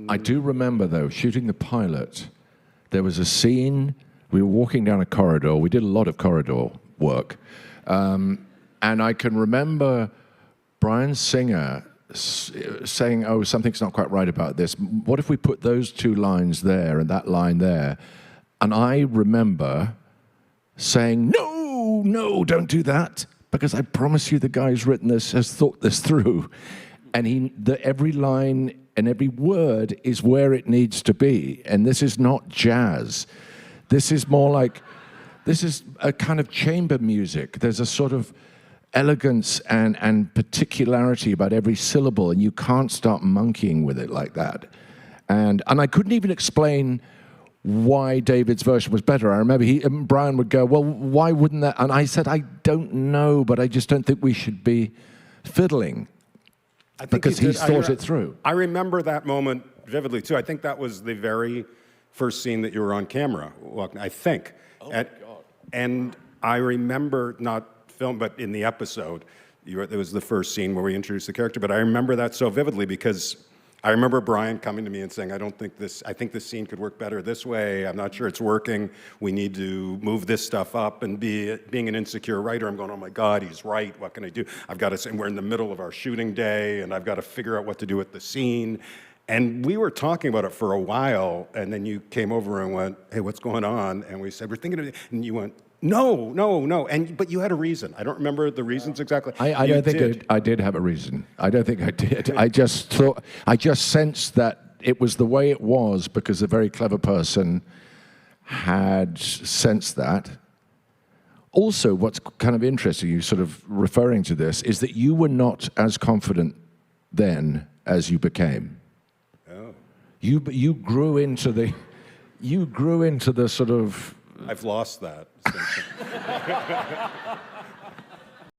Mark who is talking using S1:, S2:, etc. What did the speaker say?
S1: I do remember, though, shooting the pilot, there was a scene, we were walking down a corridor, we did a lot of corridor work, and I can remember Bryan Singer saying, oh, something's not quite right about this. What if we put those two lines there and that line there? And I remember saying, no, no, don't do that, because I promise you the guy who's written this has thought this through. And every line and every word is where it needs to be. And this is not jazz. This is more like, this is a kind of chamber music. There's a sort of elegance and particularity about every syllable, and you can't start monkeying with it like that. And I couldn't even explain why David's version was better. I remember Bryan would go, well, why wouldn't that? And I said, I don't know, but I just don't think we should be fiddling. Because he's thought it through.
S2: I remember that moment vividly, too. I think that was the very first scene that you were on camera, I think.
S1: Oh, my God.
S2: And I remember, not film, but in the episode, it was the first scene where we introduced the character, but I remember that so vividly because I remember Bryan coming to me and saying, I think this scene could work better this way. I'm not sure it's working. We need to move this stuff up. And being an insecure writer, I'm going, oh my God, he's right. What can I do? I've got to say, we're in the middle of our shooting day and I've got to figure out what to do with the scene. And we were talking about it for a while, and then you came over and went, hey, what's going on? And we said, we're thinking of it. And you went, no. But you had a reason. I don't remember the reasons exactly.
S1: I don't think I did have a reason. I don't think I did. I just sensed that it was the way it was because a very clever person had sensed that. Also, what's kind of interesting, you sort of referring to this, is that you were not as confident then as you became.
S2: Oh.
S1: You grew into the sort of.
S2: I've lost that.